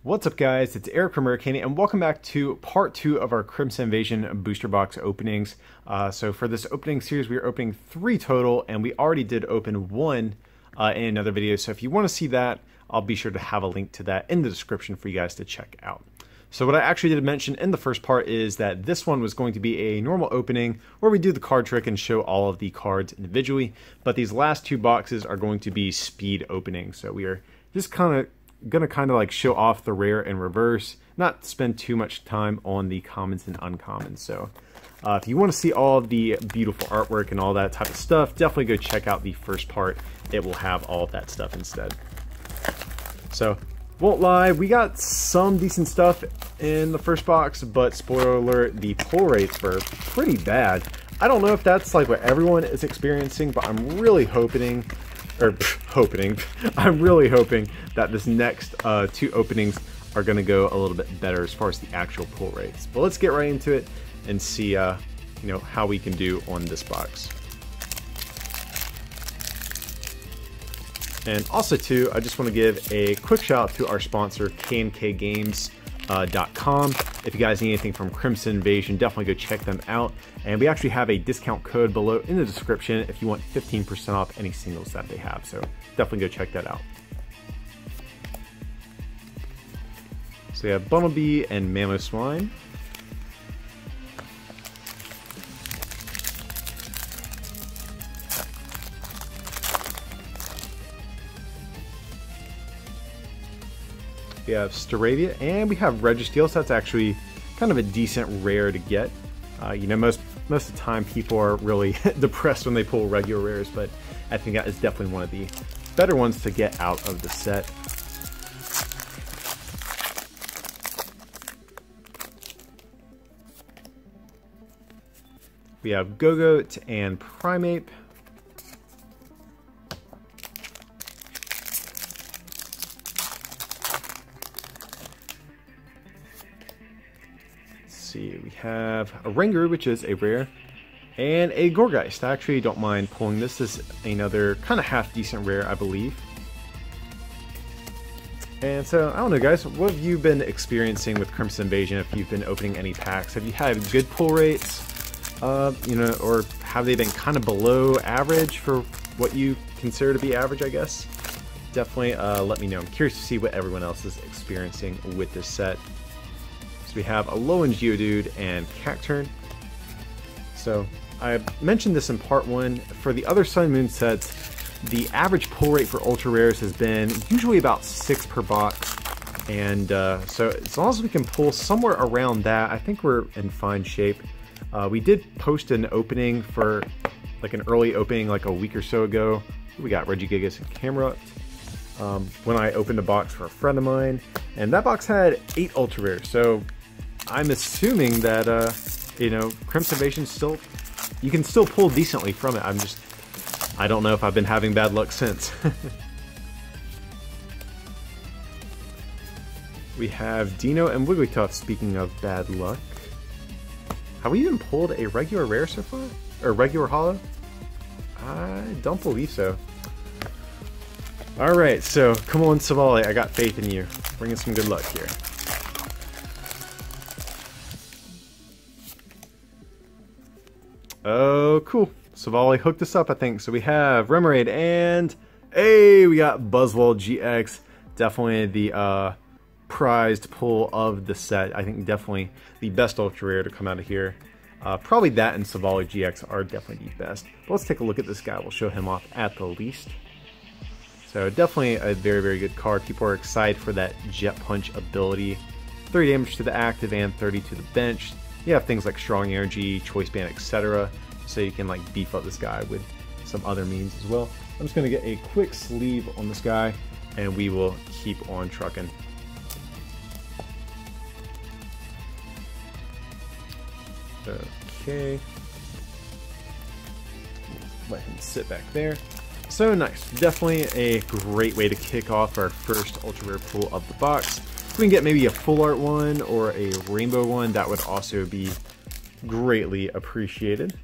What's up guys, it's Eric from Hurricane and welcome back to part 2 of our Crimson Invasion booster box openings. So for this opening series we are opening 3 total and we already did open 1 in another video. So if you want to see that, I'll be sure to have a link to that in the description for you guys to check out. So what I actually did mention in the first part is that this one was going to be a normal opening where we do the card trick and show all of the cards individually. But these last 2 boxes are going to be speed openings. So we are just gonna like show off the rare and reverse, not spend too much time on the commons and uncommons. So if you want to see all of the beautiful artwork and all that type of stuff, definitely go check out the first part. It will have all of that stuff instead. So won't lie, we got some decent stuff in the first box, but spoiler alert, the pull rates were pretty bad. I don't know if that's like what everyone is experiencing, but I'm really hoping I'm really hoping that this next 2 openings are going to go a little bit better as far as the actual pull rates. But let's get right into it and see how we can do on this box. And also too, I just want to give a quick shout out to our sponsor KNKGames.com. If you guys need anything from Crimson Invasion, definitely go check them out. And we actually have a discount code below in the description if you want 15% off any singles that they have. So definitely go check that out. So we have Bumblebee and Mamoswine. We have Staravia and we have Registeel, so that's actually kind of a decent rare to get. You know, most of the time people are really depressed when they pull regular rares, but I think that is definitely one of the better ones to get out of the set. We have Gogoat and Primeape. See, we have a Ringu, which is a rare, and a Gourgeist. I actually don't mind pulling this. This is another kind of half decent rare, I believe. And so, I don't know guys, what have you been experiencing with Crimson Invasion if you've been opening any packs? Have you had good pull rates, you know, or have they been kind of below average for what you consider to be average, I guess? Definitely let me know. I'm curious to see what everyone else is experiencing with this set. So we have a Alolan Geodude and Cacturne. So I mentioned this in part 1. For the other Sun and Moon sets, the average pull rate for ultra rares has been usually about 6 per box. And so as long as we can pull somewhere around that, I think we're in fine shape. We did post an opening for like an early opening like a week or so ago. We got Regigigas and Camerupt. When I opened a box for a friend of mine, and that box had 8 ultra rares. So I'm assuming that you know, Crimson Invasion still, you can still pull decently from it. I don't know if I've been having bad luck since. We have Dino and Wigglytuff. Speaking of bad luck, have we even pulled a regular rare so far, or regular holo? I don't believe so. All right, so come on, Savali, I got faith in you. Bringing some good luck here. Oh, cool. Savali hooked us up, I think. So we have Remoraid and, hey, we got Buzzwole GX. Definitely the prized pull of the set. I think definitely the best ultra rare to come out of here. Probably that and Savali GX are definitely the best. But let's take a look at this guy. We'll show him off at the least. So definitely a very, very good card. People are excited for that Jet Punch ability. 30 damage to the active and 30 to the bench. You have things like Strong Energy, Choice Band, etc. So you can like beef up this guy with some other means as well. I'm just going to get a quick sleeve on this guy and we will keep on trucking. Okay. Let him sit back there. So nice. Definitely a great way to kick off our first ultra rare pull of the box. If we can get maybe a full art one or a rainbow one, that would also be greatly appreciated.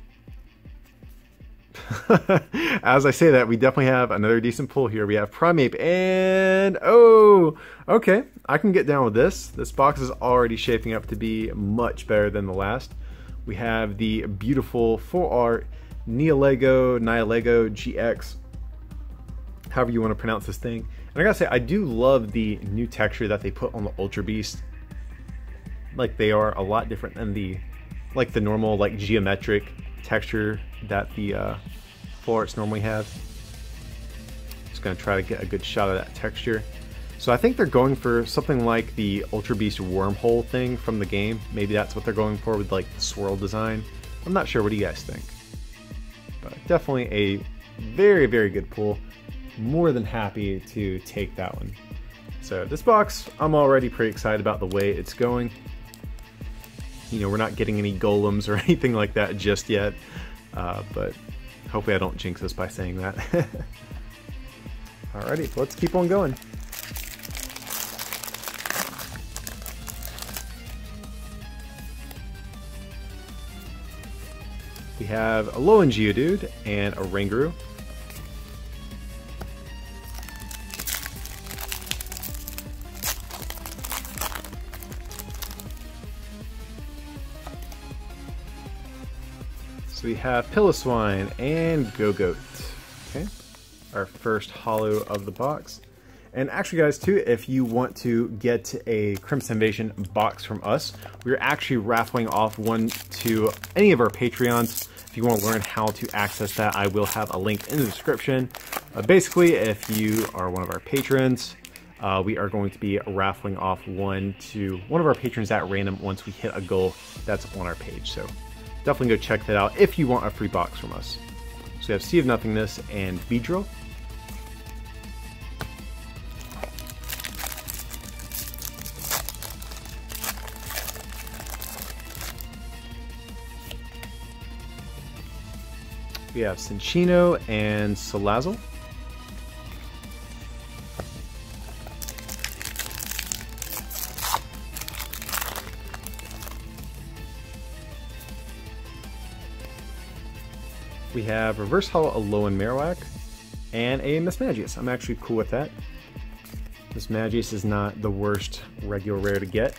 As I say that, we definitely have another decent pull here. We have Primeape and, oh, okay. I can get down with this. This box is already shaping up to be much better than the last. We have the beautiful full art Nihilego GX, however you want to pronounce this thing. And I gotta say, I do love the new texture that they put on the Ultra Beast. Like, they are a lot different than the normal like geometric texture that the full arts normally have. Just gonna try to get a good shot of that texture. So I think they're going for something like the Ultra Beast wormhole thing from the game. Maybe that's what they're going for with like the swirl design. I'm not sure. What do you guys think? But definitely a very, very good pull. More than happy to take that one. So this box, I'm already pretty excited about the way it's going. You know, we're not getting any golems or anything like that just yet, but hopefully I don't jinx us by saying that. Alrighty, let's keep on going. We have a Alolan Geodude and a Ringaroo. So we have Piloswine and Gogoat. Okay, our first holo of the box. And actually guys too, if you want to get a Crimson Invasion box from us, we're actually raffling off one to any of our Patreons. If you want to learn how to access that, I will have a link in the description. Basically, if you are one of our patrons, we are going to be raffling off one to one of our patrons at random once we hit a goal that's on our page. So definitely go check that out if you want a free box from us. So we have Sea of Nothingness and Beedrill. We have Cinccino and Salazzle. We have Reverse Holo Alolan Marowak and a Mismagius. I'm actually cool with that. Mismagius is not the worst regular rare to get.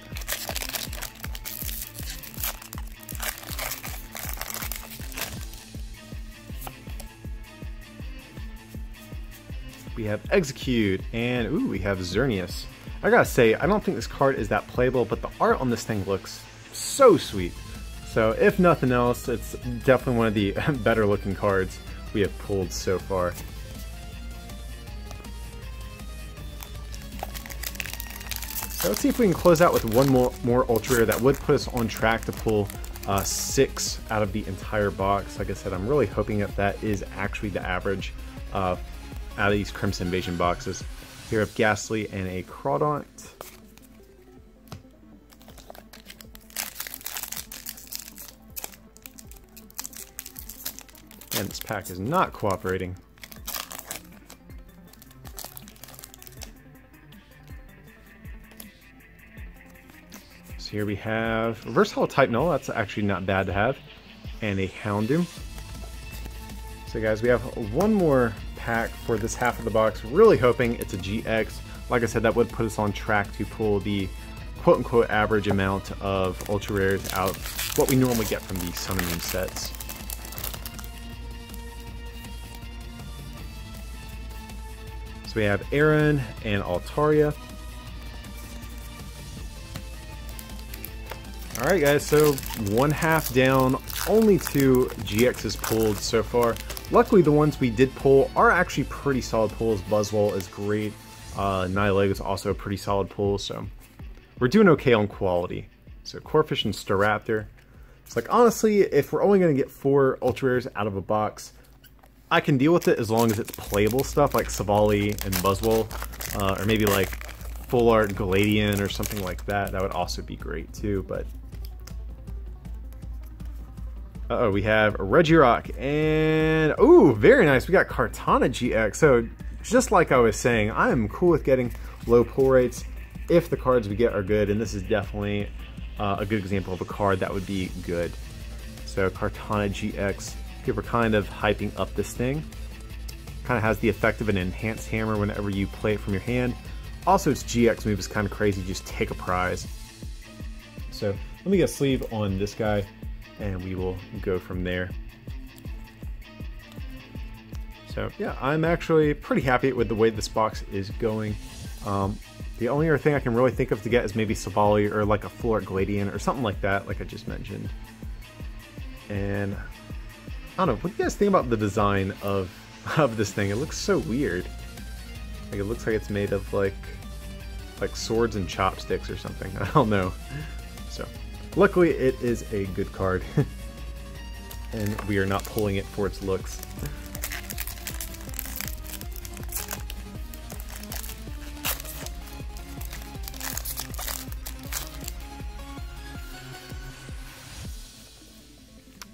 We have Execute, and ooh, we have Xerneas. I gotta say, I don't think this card is that playable, but the art on this thing looks so sweet. So if nothing else, it's definitely one of the better looking cards we have pulled so far. So let's see if we can close out with one more Ultra Rare that would put us on track to pull 6 out of the entire box. Like I said, I'm really hoping that that is actually the average out of these Crimson Invasion boxes. Here we have Ghastly and a Crawdaunt. And this pack is not cooperating. So here we have Reverse Holo Type Null, that's actually not bad to have, and a Houndoom. So guys, we have one more pack for this half of the box. Really hoping it's a GX. Like I said, that would put us on track to pull the quote-unquote average amount of Ultra Rares out of what we normally get from the Sun and Moon sets. So we have Aaron and Altaria. Alright guys, so one half down, only 2 GXs pulled so far. Luckily the ones we did pull are actually pretty solid pulls. Buzzwole is great, Nihilego is also a pretty solid pull, so we're doing okay on quality. So Corphish and Staraptor. It's like, honestly, if we're only going to get 4 Ultra Rares out of a box, I can deal with it as long as it's playable stuff like Savali and Buzzwole, or maybe like Full Art Galadian or something like that. That would also be great too, but uh-oh, we have Regirock, and ooh, very nice. We got Kartana GX. So just like I was saying, I am cool with getting low pull rates if the cards we get are good, and this is definitely a good example of a card that would be good. So Kartana GX, People are kind of hyping up this thing. Kind of has the effect of an enhanced hammer whenever you play it from your hand. Also, its GX move is kind of crazy, just take a prize. So let me get a sleeve on this guy and we will go from there. So yeah, I'm actually pretty happy with the way this box is going. The only other thing I can really think of to get is maybe Savali or like a Floric Gladian or something like that, like I just mentioned. And I don't know, what do you guys think about the design of this thing? It looks so weird. Like it looks like it's made of like swords and chopsticks or something. I don't know. So luckily it is a good card. And we are not pulling it for its looks.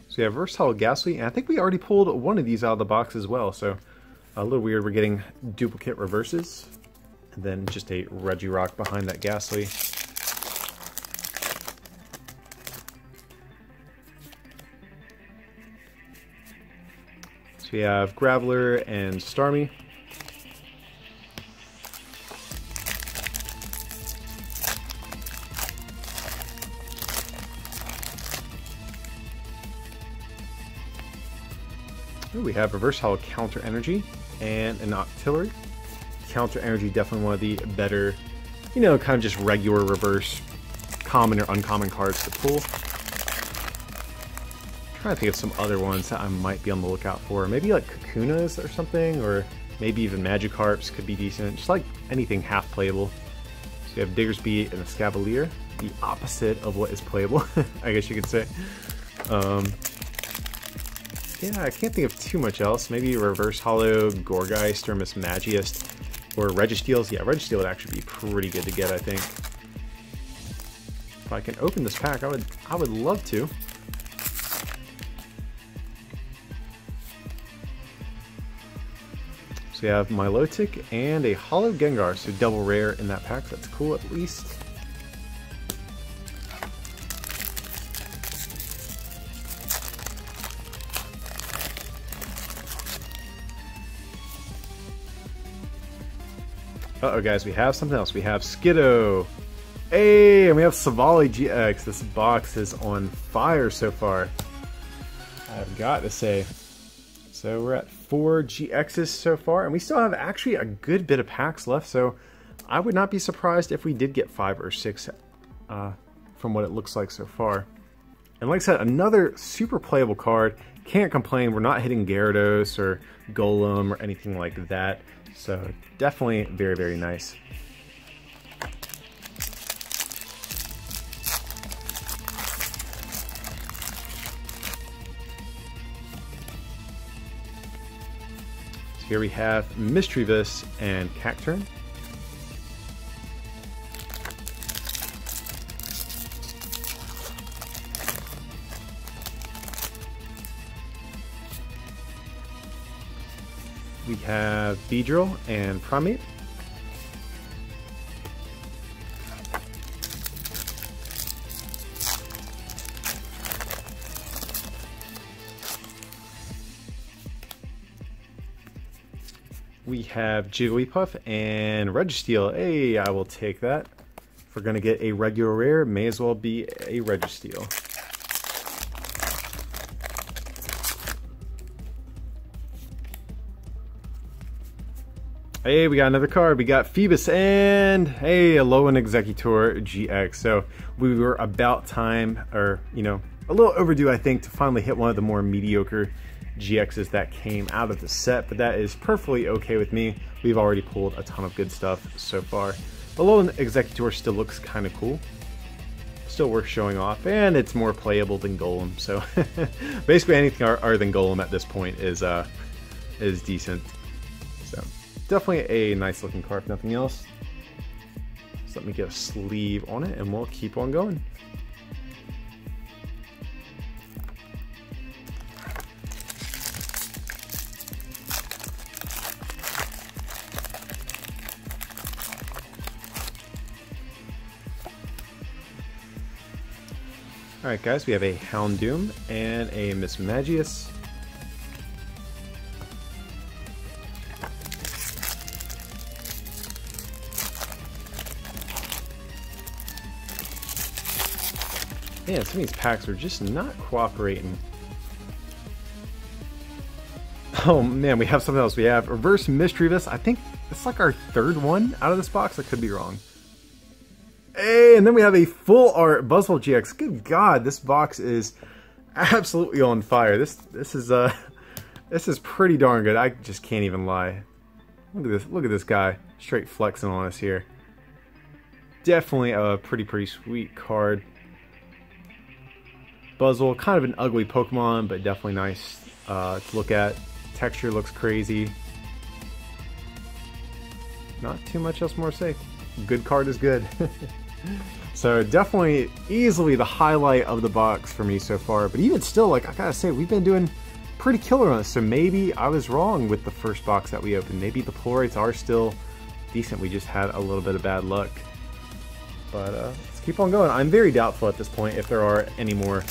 So we have Versatile Ghastly, and I think we already pulled one of these out of the box as well, so a little weird. We're getting duplicate reverses, and then just a Regirock behind that Ghastly. So we have Graveler and Starmie. We have a Versatile Counter Energy and an Octillery. Counter Energy, definitely one of the better, you know, kind of just regular reverse common or uncommon cards to pull. I'm trying to think of some other ones that I might be on the lookout for. Maybe like Kakunas or something, or maybe even Magikarps could be decent. Just like anything half playable. So you have Diggersby and a Scavalier, the opposite of what is playable, I guess you could say. Yeah, I can't think of too much else. Maybe Reverse Hollow, Gourgeist, or Mismagius, or Registeels. Yeah, Registeel would actually be pretty good to get, I think. If I can open this pack, I would love to. So we have Milotic and a Hollow Gengar, so double rare in that pack. That's cool at least. Uh-oh guys, we have something else. We have Skiddo. Hey, and we have Savali GX. This box is on fire so far, I've got to say. So we're at 4 GXs so far, and we still have actually a good bit of packs left, so I would not be surprised if we did get 5 or 6 from what it looks like so far. And like I said, another super playable card. Can't complain. We're not hitting Gyarados or Golem or anything like that. So definitely very, very nice. So here we have Mischievous and Cacturn. We have Beedrill and Primeape. We have Jigglypuff and Registeel. Hey, I will take that. If we're going to get a regular rare, may as well be a Registeel. Hey, we got another card. We got Phoebus and, hey, Alolan Executor GX. So we were about time, or, you know, a little overdue, I think, to finally hit one of the more mediocre GXs that came out of the set, but that is perfectly okay with me. We've already pulled a ton of good stuff so far. Alolan Executor still looks kind of cool. Still worth showing off, and it's more playable than Golem, so basically anything other than Golem at this point is decent. So definitely a nice looking card, if nothing else. So let me get a sleeve on it and we'll keep on going. Alright guys, we have a Houndoom and a Mismagius. Man, some of these packs are just not cooperating. Oh man, we have something else. We have Reverse Mischievous. I think it's like our third one out of this box. I could be wrong. Hey, and then we have a full art Buzzwole GX. Good God, this box is absolutely on fire. This is pretty darn good. I just can't even lie. Look at this. Look at this guy, straight flexing on us here. Definitely a pretty sweet card. Buzzwole, kind of an ugly Pokemon, but definitely nice to look at. Texture looks crazy. Not too much else more to say. Good card is good. So definitely easily the highlight of the box for me so far. But even still, like, I gotta say, we've been doing pretty killer on this. So maybe I was wrong with the first box that we opened. Maybe the pull rates are still decent. We just had a little bit of bad luck. But let's keep on going. I'm very doubtful at this point if there are any more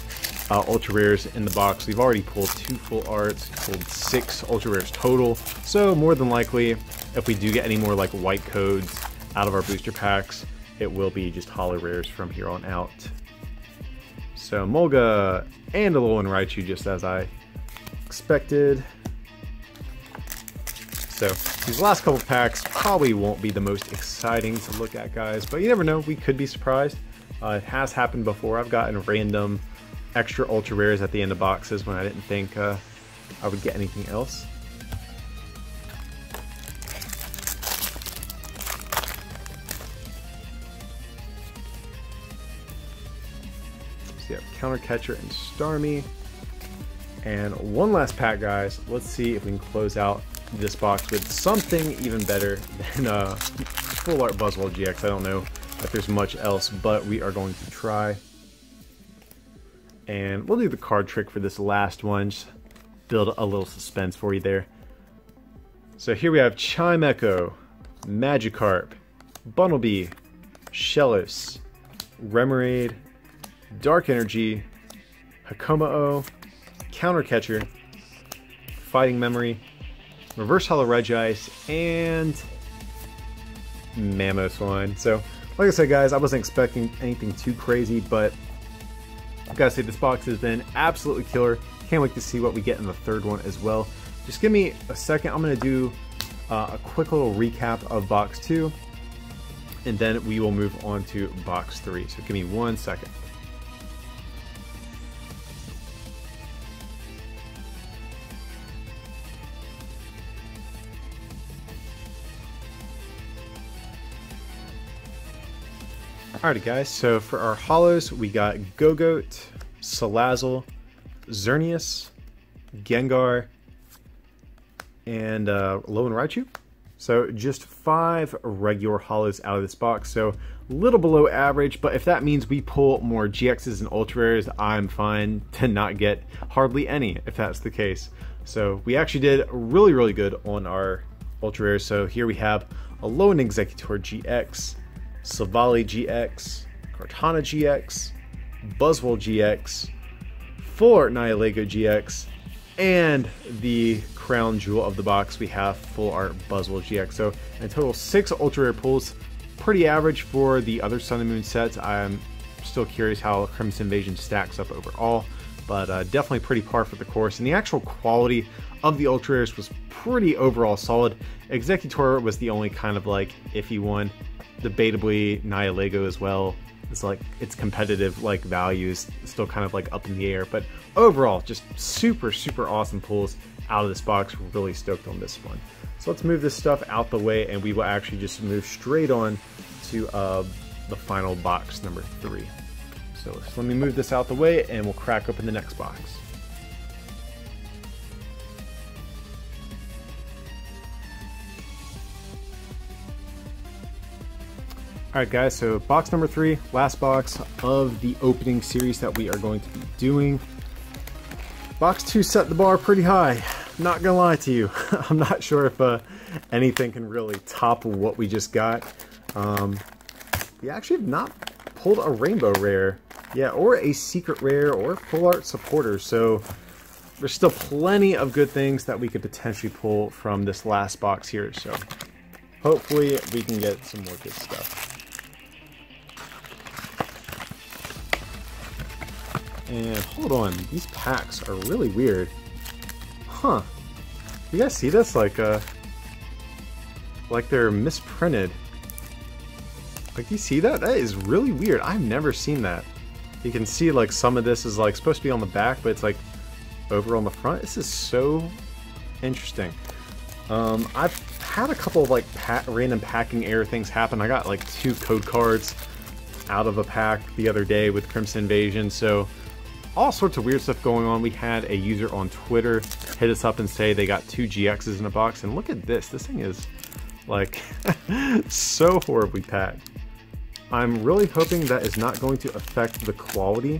ultra rares in the box. We've already pulled 2 full arts, pulled 6 ultra rares total. So more than likely, if we do get any more like white codes out of our booster packs, it will be just holo rares from here on out. So Molga and a Alolan Raichu, just as I expected. So these last couple packs probably won't be the most exciting to look at, guys, but you never know, we could be surprised. It has happened before. I've gotten random extra ultra rares at the end of boxes when I didn't think I would get anything else. So you have Counter Catcher and Starmie. And one last pack, guys. Let's see if we can close out this box with something even better than full art Buzzwole GX. I don't know if there's much else, but we are going to try. And we'll do the card trick for this last one. Just build a little suspense for you there. So here we have Chimecho, Magikarp, Bunnelby, Shellos, Remoraid, Dark Energy, Hakomao, Counter Catcher, Fighting Memory, Reverse Holo Regice, and Mamoswine. So, like I said, guys, I wasn't expecting anything too crazy, but I gotta say this box has been absolutely killer. Can't wait to see what we get in the third one as well. Just give me a second. I'm gonna do a quick little recap of box 2, and then we will move on to box 3. So give me 1 second. Alrighty, guys, so for our holos, we got Gogoat, Salazzle, Xerneas, Gengar, and Alolan Raichu. So just 5 regular holos out of this box, so a little below average, but if that means we pull more GXs and Ultra Rares, I'm fine to not get hardly any, if that's the case. So we actually did really good on our Ultra Rares. So here we have Alolan Exeggutor GX, Silvally GX, Kartana GX, Buzzwole GX, Full Art Nihilego GX, and the crown jewel of the box, we have Full Art Buzzwole GX. So in total, 6 ultra rare pulls, pretty average for the other Sun and Moon sets. I'm still curious how Crimson Invasion stacks up overall, but definitely pretty par for the course. And the actual quality of the ultra rares was pretty overall solid. Exeggutor was the only kind of like iffy one. Debatably Nihilego as well. It's like its competitive like values still kind of like up in the air, but overall just super awesome pulls out of this box. We're really stoked on this one. So let's move this stuff out the way, and we will actually just move straight on to the final box, number 3. So let me move this out the way, and we'll crack open the next box. Alright guys, so box number 3, last box of the opening series that we are going to be doing. Box 2 set the bar pretty high, not gonna lie to you. I'm not sure if anything can really top what we just got. We actually have not pulled a rainbow rare, yeah, or a secret rare, or full art supporter, so there's still plenty of good things that we could potentially pull from this last box here, so hopefully we can get some more good stuff. And hold on, these packs are really weird. Huh. You guys see this? Like they're misprinted. Like, do you see that? That is really weird. I've never seen that. You can see like some of this is like supposed to be on the back, but it's like over on the front. This is so interesting. I've had a couple of like random packing error things happen. I got like 2 code cards out of a pack the other day with Crimson Invasion, so all sorts of weird stuff going on. We had a user on Twitter hit us up and say they got 2 GXs in a box, and look at this. This thing is like so horribly packed. I'm really hoping that is not going to affect the quality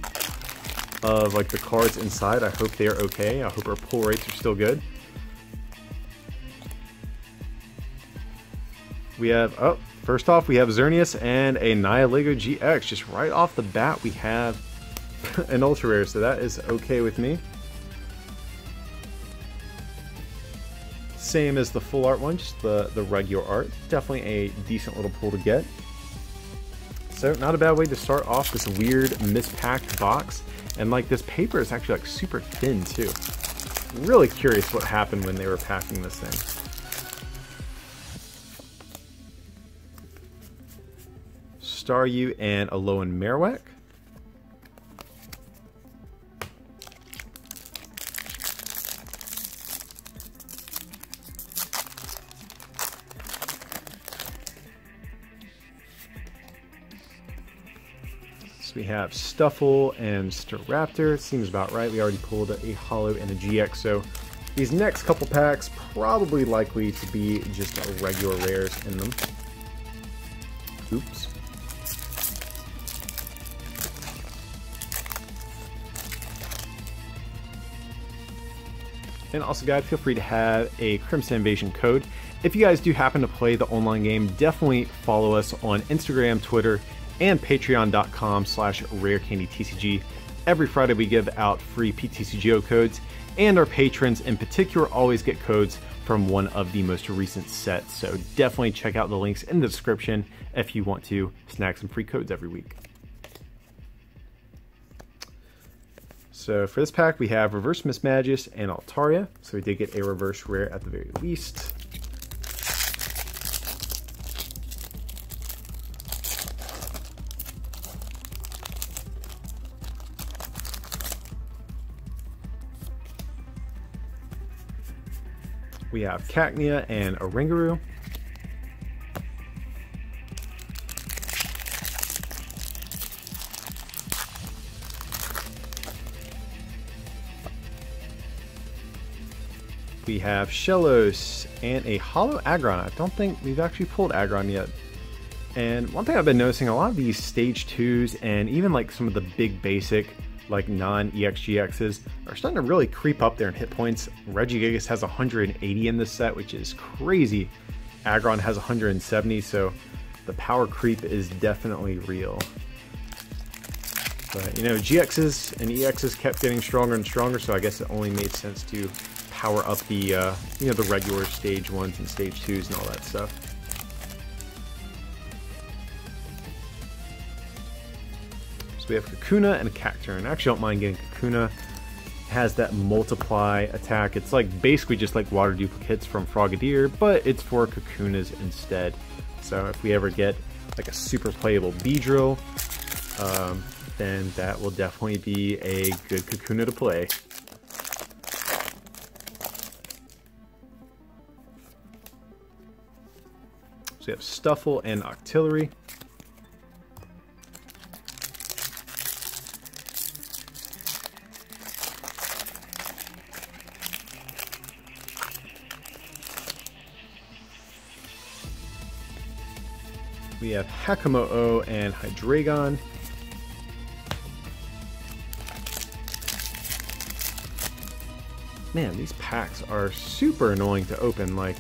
of like the cards inside. I hope they are okay. I hope our pull rates are still good. We have, oh, first off we have Xerneas and a Nihilego GX. Just right off the bat we have an ultra rare, so that is okay with me. Same as the full art one, just the regular art. Definitely a decent little pull to get. So not a bad way to start off this weird mispacked box. And like this paper is actually like super thin too. Really curious what happened when they were packing this thing. Staryu and Alolan Marowak. So we have Stuffle and Staraptor. Seems about right. We already pulled a Holo and a GX, so these next couple packs probably likely to be just regular rares in them. Oops. And also guys, feel free to have a Crimson Invasion code. If you guys do happen to play the online game, definitely follow us on Instagram, Twitter, and patreon.com/rarecandytcg. Every Friday we give out free PTCGO codes, and our patrons in particular always get codes from one of the most recent sets. So definitely check out the links in the description if you want to snag some free codes every week. So for this pack, we have Reverse Mismagius and Altaria. So we did get a reverse rare at the very least. We have Cacnea and Oranguru. We have Shellos and a Holo Aggron. I don't think we've actually pulled Aggron yet. And one thing I've been noticing, a lot of these stage 2s and even like some of the big basic like non-EX GXs are starting to really creep up there in hit points. Regigigas has 180 in this set, which is crazy. Aggron has 170, so the power creep is definitely real. But you know, GXs and EXs kept getting stronger and stronger, so I guess it only made sense to power up the you know, the regular stage 1s and stage 2s and all that stuff. So we have Kakuna and a Cacturne. I actually don't mind getting Kakuna. It has that multiply attack. It's like basically just like water duplicates from Frogadier, but it's for Kakunas instead. So if we ever get like a super playable Beedrill, then that will definitely be a good Kakuna to play. So we have Stuffle and Octillery. We have Hakamo-o and Hydreigon. Man, these packs are super annoying to open. Like,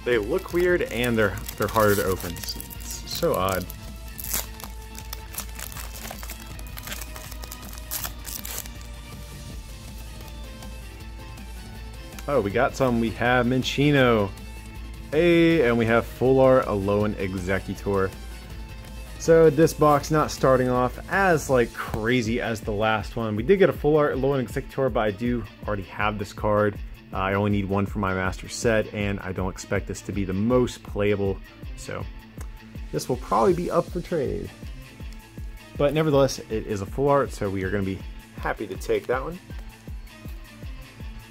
they look weird and they're harder to open. It's so odd. Oh, we got some. We have Minccino. Hey, and we have Full Art Alolan Executor. So this box not starting off as like crazy as the last one. We did get a full art Alolan Executor, but I do already have this card. I only need one for my master set, and I don't expect this to be the most playable. So this will probably be up for trade. But nevertheless, it is a full art, so we are going to be happy to take that one.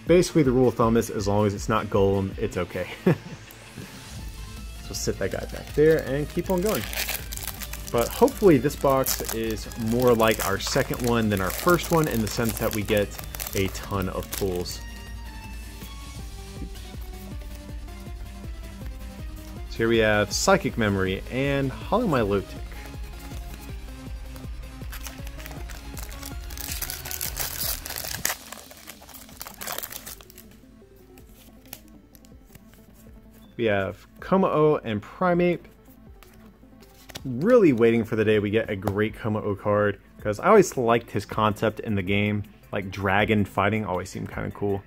Basically, the rule of thumb is as long as it's not Golem, it's okay. So sit that guy back there and keep on going. But hopefully this box is more like our second one than our first one in the sense that we get a ton of pulls. So here we have Psychic Memory and Hollow Milotic. We have Kommo-o and Primeape. Really waiting for the day we get a great Kommo-o card, because I always liked his concept in the game. Like dragon fighting always seemed kind of cool.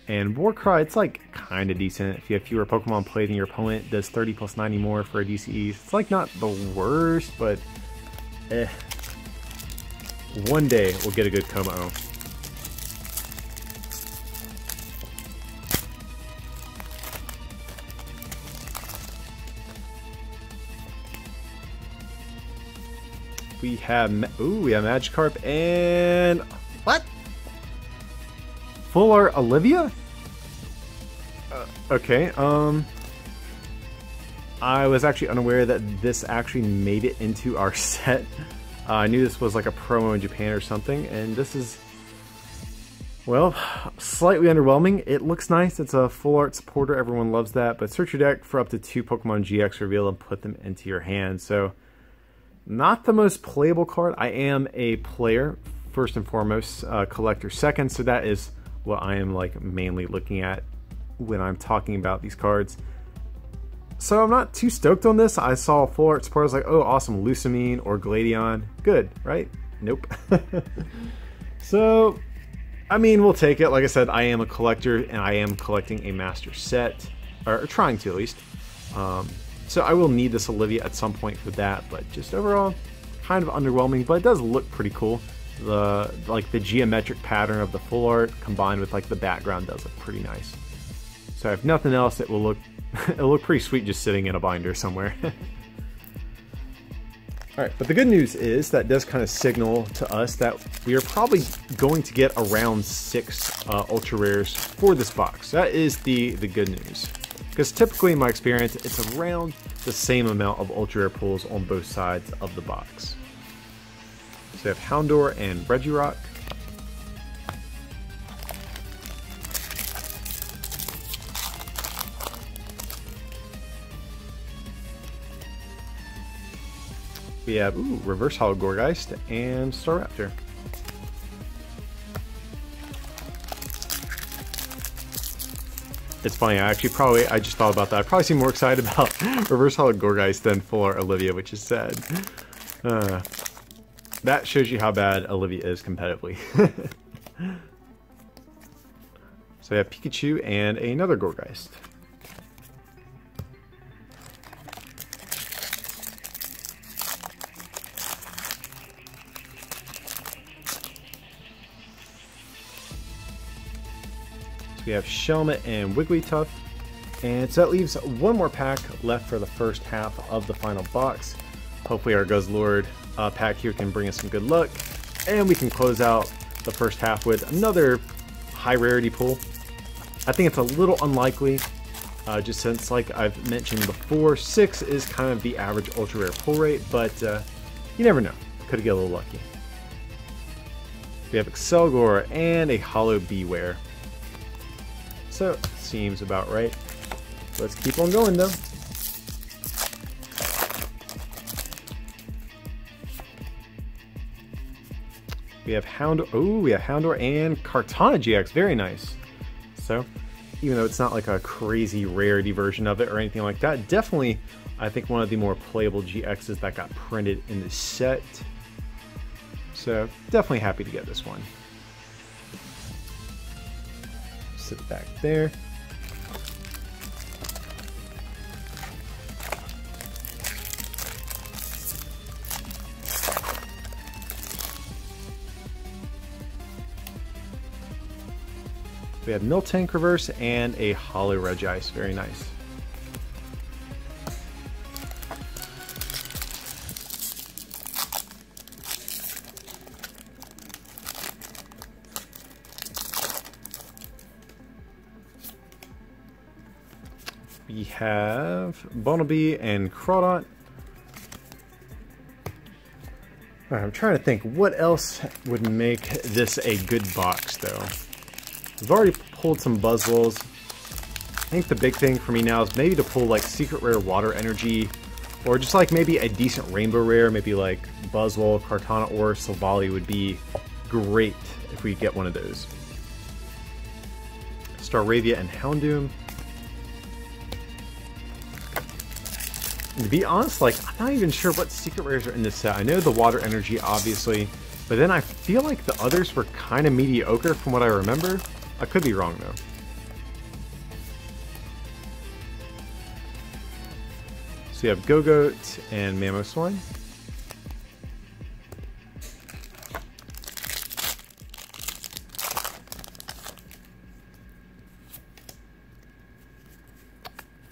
And Warcry, it's like kind of decent. If you have fewer Pokemon played than your opponent, does 30 plus 90 more for a DCE. It's like not the worst, but one day we'll get a good Kommo-o. We have Magikarp and what? Full art Olivia? Okay. I was actually unaware that this actually made it into our set. I knew this was like a promo in Japan or something, and this is, well, slightly underwhelming. It looks nice. It's a full art supporter. Everyone loves that. But search your deck for up to 2 Pokemon GX reveal and put them into your hand. So. Not the most playable card. I am a player, first and foremost, collector second, so that is what I am like mainly looking at when I'm talking about these cards. So I'm not too stoked on this. I saw full art support, I was like, oh awesome, Lusamine or Gladion. Good, right? Nope. So, I mean, we'll take it. Like I said, I am a collector and I am collecting a master set, or trying to at least. So I will need this Olivia at some point for that, but just overall, kind of underwhelming, but it does look pretty cool. The geometric pattern of the full art combined with like the background does look pretty nice. So if nothing else, it will look it'll look pretty sweet just sitting in a binder somewhere. Alright, but the good news is that does kind of signal to us that we are probably going to get around 6 ultra rares for this box. That is the good news. Because typically in my experience, it's around the same amount of ultra rare pulls on both sides of the box. So we have Houndour and Regirock. We have Reverse Hollow Gourgeist and Staraptor. It's funny, I just thought about that. I probably seem more excited about Reverse Hollow Gourgeist than Full Art Olivia, which is sad. That shows you how bad Olivia is competitively. So we have Pikachu and another Gourgeist. We have Shelmet and Wigglytuff, and so that leaves one more pack left for the first half of the final box. Hopefully our Guzzlord pack here can bring us some good luck, and we can close out the first half with another high rarity pull. I think it's a little unlikely, just since, like I've mentioned before, 6 is kind of the average ultra rare pull rate, but you never know. Could get a little lucky. We have Excelgor and a Hollow Beware. So, seems about right. Let's keep on going though. We have Houndour and Kartana GX, very nice. So, even though it's not like a crazy rarity version of it or anything like that, definitely, I think one of the more playable GXs that got printed in the set. So, definitely happy to get this one. Sit back there. We have Miltank reverse and a Hollow Regice. Very nice. We have Bunnelby and Crawdont. Alright, I'm trying to think what else would make this a good box though. We've already pulled some Buzzwoles. I think the big thing for me now is maybe to pull like Secret Rare Water Energy, or just like maybe a decent Rainbow Rare, maybe like Buzzwole, Kartana, or Silvally would be great if we get one of those. Staravia and Houndoom. And to be honest, like, I'm not even sure what secret rares are in this set. I know the Water Energy, obviously, but then I feel like the others were kind of mediocre from what I remember. I could be wrong, though. So you have Go-Goat and Mamoswine.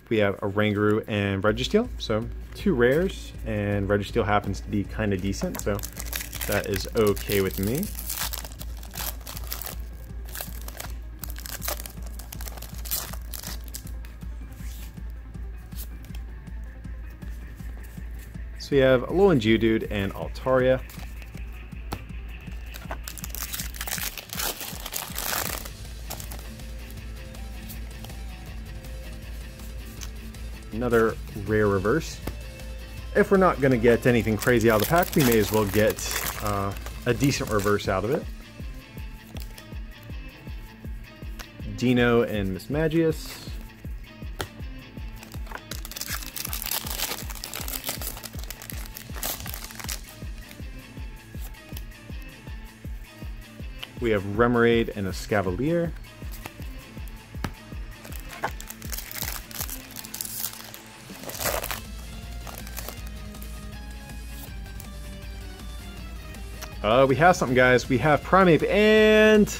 We have a Rangaroo and Registeel, so 2 rares, and Registeel happens to be kind of decent, so that is okay with me. So we have Alolan Geodude and Altaria. Another rare reverse. If we're not going to get anything crazy out of the pack, we may as well get a decent reverse out of it. Dino and Mismagius. We have Remoraid and a Scavalier. We have something, guys. We have Primeape and...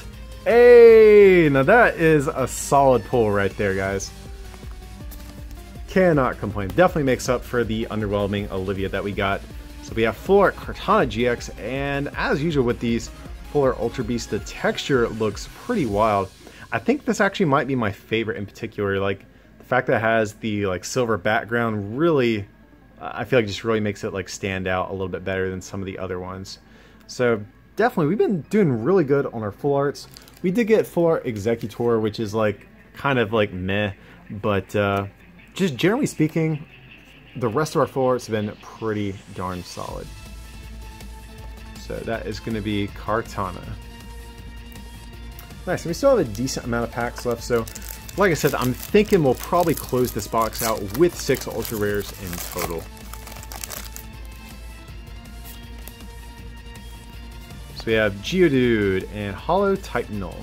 Hey! Now that is a solid pull right there, guys. Cannot complain. Definitely makes up for the underwhelming Olivia that we got. So we have full art Kartana GX, and as usual with these full art Ultra Beasts, the texture looks pretty wild. I think this actually might be my favorite in particular. Like, the fact that it has the like silver background really, I feel like just really makes it like stand out a little bit better than some of the other ones. So definitely, we've been doing really good on our full arts. We did get full art Executor, which is like kind of like meh, but just generally speaking, the rest of our full arts have been pretty darn solid. So that is going to be Kartana. Nice, and we still have a decent amount of packs left, so like I said, I'm thinking we'll probably close this box out with 6 ultra rares in total. So we have Geodude and Hollow Titanol.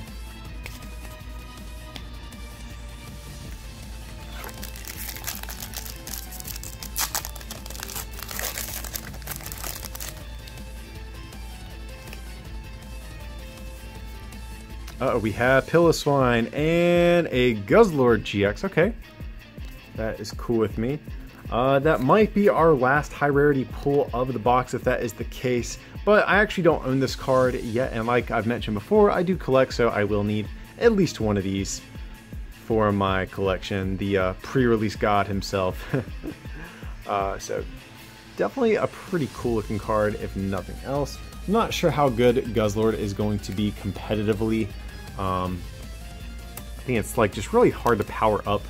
We have Piloswine and a Guzzlord GX. Okay, that is cool with me. That might be our last high rarity pull of the box if that is the case, but I actually don't own this card yet, and like I've mentioned before, I do collect, so I will need at least one of these for my collection, the pre-release god himself. So definitely a pretty cool looking card if nothing else. I'm not sure how good Guzzlord is going to be competitively. I think it's like just really hard to power up,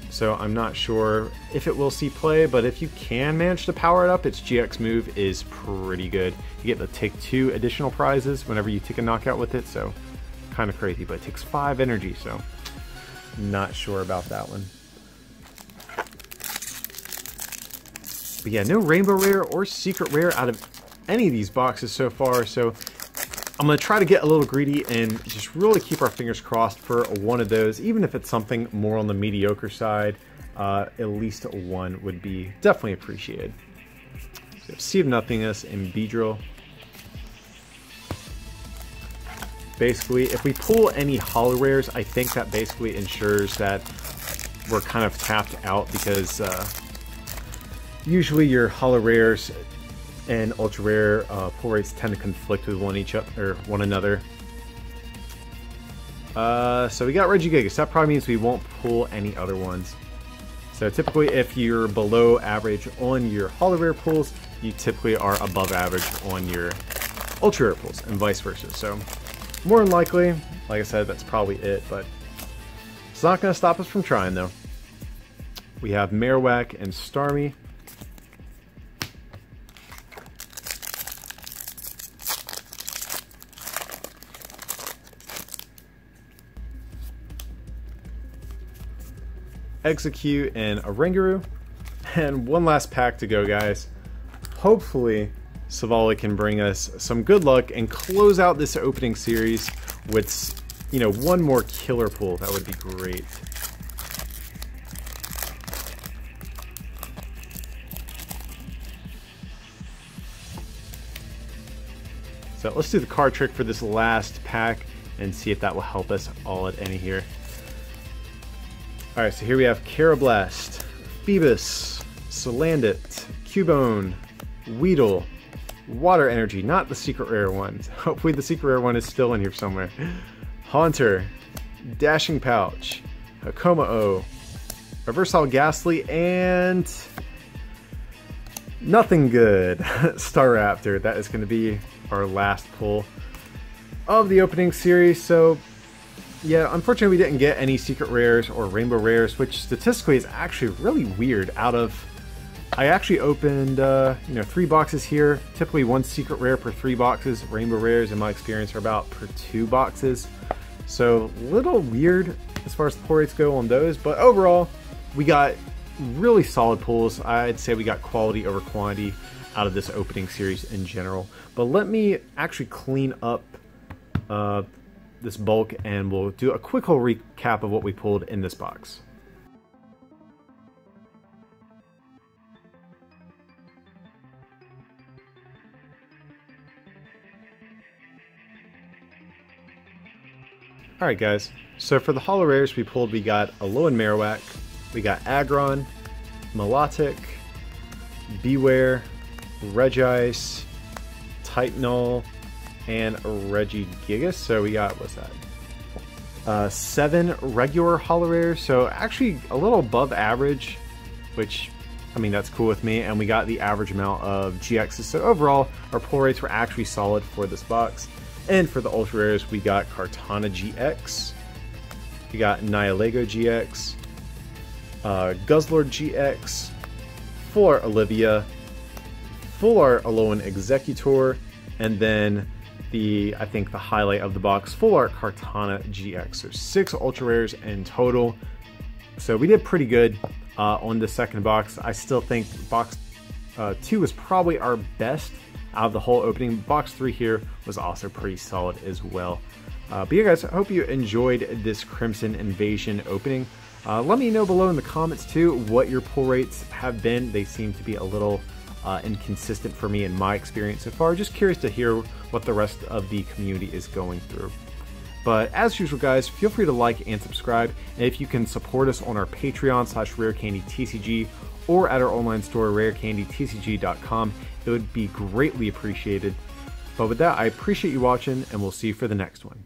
so I'm not sure if it will see play, but if you can manage to power it up, its GX move is pretty good. You get to take 2 additional prizes whenever you take a knockout with it, so kind of crazy, but it takes 5 energy, so not sure about that one. But yeah, no Rainbow Rare or Secret Rare out of any of these boxes so far, so I'm going to try to get a little greedy and just really keep our fingers crossed for one of those, even if it's something more on the mediocre side. At least one would be definitely appreciated. So we have Sea of Nothingness and Beedrill. basically. If we pull any holo rares, I think that basically ensures that we're kind of tapped out, because usually your holo rares and ultra rare pull rates tend to conflict with one another. So we got Regigigas. That probably means we won't pull any other ones. So typically, if you're below average on your holo rare pulls, you typically are above average on your ultra rare pulls, and vice versa. So more than likely, like I said, that's probably it, but it's not going to stop us from trying, though. We have Marowak and Starmie. Execute and Oranguru. And one last pack to go, guys. Hopefully Savali can bring us some good luck and close out this opening series with, you know, one more killer pull. That would be great. So let's do the card trick for this last pack and see if that will help us all at any here. Alright, so here we have Carablast, Phoebus, Salandit, Cubone, Weedle, Water Energy, not the secret rare ones. Hopefully the secret rare one is still in here somewhere. Haunter, Dashing Pouch, Hakoma-O, Reversal Ghastly, and nothing good. Staraptor. That is going to be our last pull of the opening series. So yeah, unfortunately we didn't get any secret rares or rainbow rares, which statistically is actually really weird. I actually opened, you know, 3 boxes here. Typically 1 secret rare per 3 boxes. Rainbow rares, in my experience, are about per 2 boxes. So a little weird as far as the pull rates go on those, but overall we got really solid pulls. I'd say we got quality over quantity out of this opening series in general. But let me actually clean up this bulk, and we'll do a quick little recap of what we pulled in this box. Alright guys, so for the holo rares we pulled, we got Alolan Marowak, we got Aggron, Milotic, Beware, Regice, Titanol, and Regigigas. So we got, what's that? 7 regular holo rares, so actually a little above average, which, I mean, that's cool with me. And we got the average amount of GXs. So overall, our pull rates were actually solid for this box. And for the ultra rares, we got Kartana GX, we got Nihilego GX, Guzzlord GX, Full Art Olivia, Full Art Alolan Executor, and then I think the highlight of the box, Full Art Kartana GX. So 6 ultra rares in total. So we did pretty good on the second box. I still think box 2 was probably our best out of the whole opening. Box 3 here was also pretty solid as well. But yeah guys, I hope you enjoyed this Crimson Invasion opening. Let me know below in the comments too what your pull rates have been. They seem to be a little inconsistent for me in my experience so far. Just curious to hear what the rest of the community is going through. But as usual guys, feel free to like and subscribe, and if you can support us on our Patreon /RareCandyTCG or at our online store rarecandytcg.com, it would be greatly appreciated. But with that, I appreciate you watching, and we'll see you for the next one.